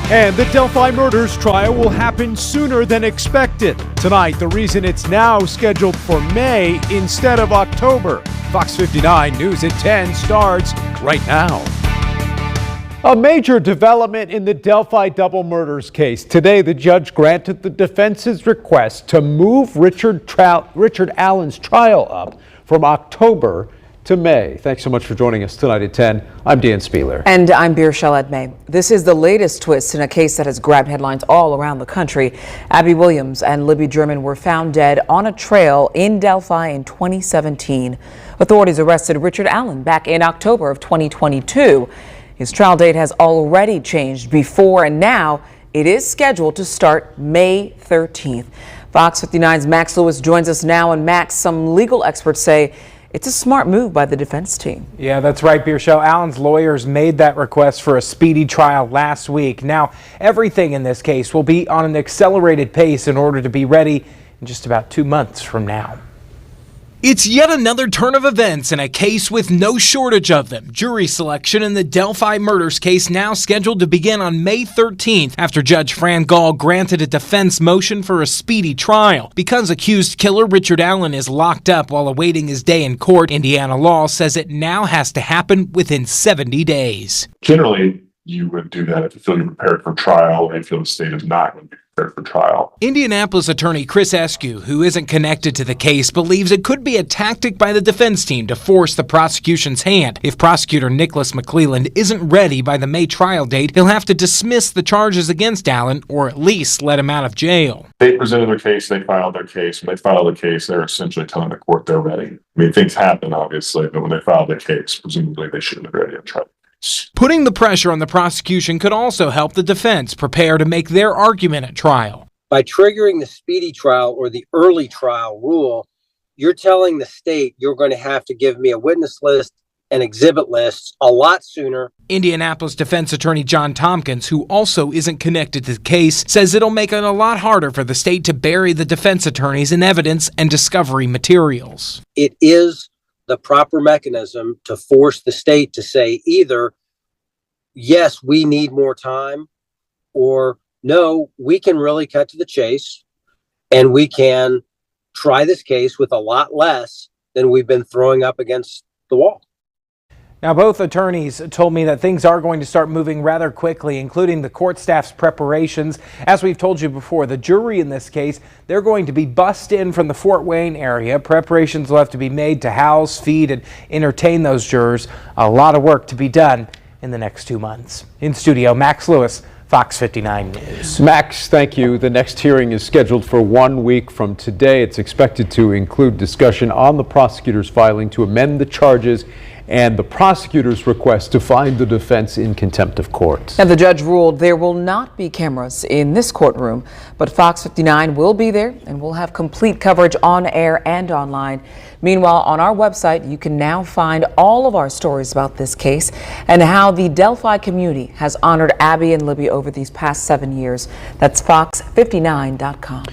And the Delphi murders trial will happen sooner than expected. Tonight, the reason it's now scheduled for May instead of October. Fox 59 News at 10 starts right now. A major development in the Delphi double murders case. Today, the judge granted the defense's request to move Richard Allen's trial up from October to May. Thanks so much for joining us tonight at 10. I'm Dan Spieler. And I'm Bir May. This is the latest twist in a case that has grabbed headlines all around the country. Abby Williams and Libby German were found dead on a trail in Delphi in 2017. Authorities arrested Richard Allen back in October of 2022. His trial date has already changed before, and now it is scheduled to start May 13th. Fox 59's Max Lewis joins us now. And Max, some legal experts say it's a smart move by the defense team. Yeah, that's right, Beershell. Allen's lawyers made that request for a speedy trial last week. Now, everything in this case will be on an accelerated pace in order to be ready in just about 2 months from now. It's yet another turn of events in a case with no shortage of them. Jury selection in the Delphi murders case now scheduled to begin on May 13th after Judge Fran Gull granted a defense motion for a speedy trial. Because accused killer Richard Allen is locked up while awaiting his day in court, Indiana law says it now has to happen within 70 days. Generally, you would do that if you feel you're prepared for trial and feel the state is not going to be prepared for trial. Indianapolis Attorney Chris Eskew, who isn't connected to the case, believes it could be a tactic by the defense team to force the prosecution's hand. If prosecutor Nicholas McClelland isn't ready by the May trial date, he'll have to dismiss the charges against Allen or at least let him out of jail. They presented their case, they filed their case. When they filed the case, they're essentially telling the court they're ready. I mean, things happen, obviously, but when they filed the case, presumably they should have been ready to try. Putting the pressure on the prosecution could also help the defense prepare to make their argument at trial. By triggering the speedy trial or the early trial rule, you're telling the state you're going to have to give me a witness list and exhibit lists a lot sooner. Indianapolis defense attorney John Tompkins, who also isn't connected to the case, says it'll make it a lot harder for the state to bury the defense attorneys in evidence and discovery materials. It is the proper mechanism to force the state to say either, yes, we need more time, or no, we can really cut to the chase and we can try this case with a lot less than we've been throwing up against the wall. Now, both attorneys told me that things are going to start moving rather quickly, including the court staff's preparations. As we've told you before, the jury in this case, they're going to be bussed in from the Fort Wayne area. Preparations will have to be made to house, feed, and entertain those jurors. A lot of work to be done in the next 2 months. In studio, Max Lewis, Fox 59 News. Max, thank you. The next hearing is scheduled for 1 week from today. It's expected to include discussion on the prosecutor's filing to amend the charges and the prosecutor's request to find the defense in contempt of court. And the judge ruled there will not be cameras in this courtroom, but Fox 59 will be there and we'll have complete coverage on air and online. Meanwhile, on our website, you can now find all of our stories about this case and how the Delphi community has honored Abby and Libby over these past 7 years. That's fox59.com.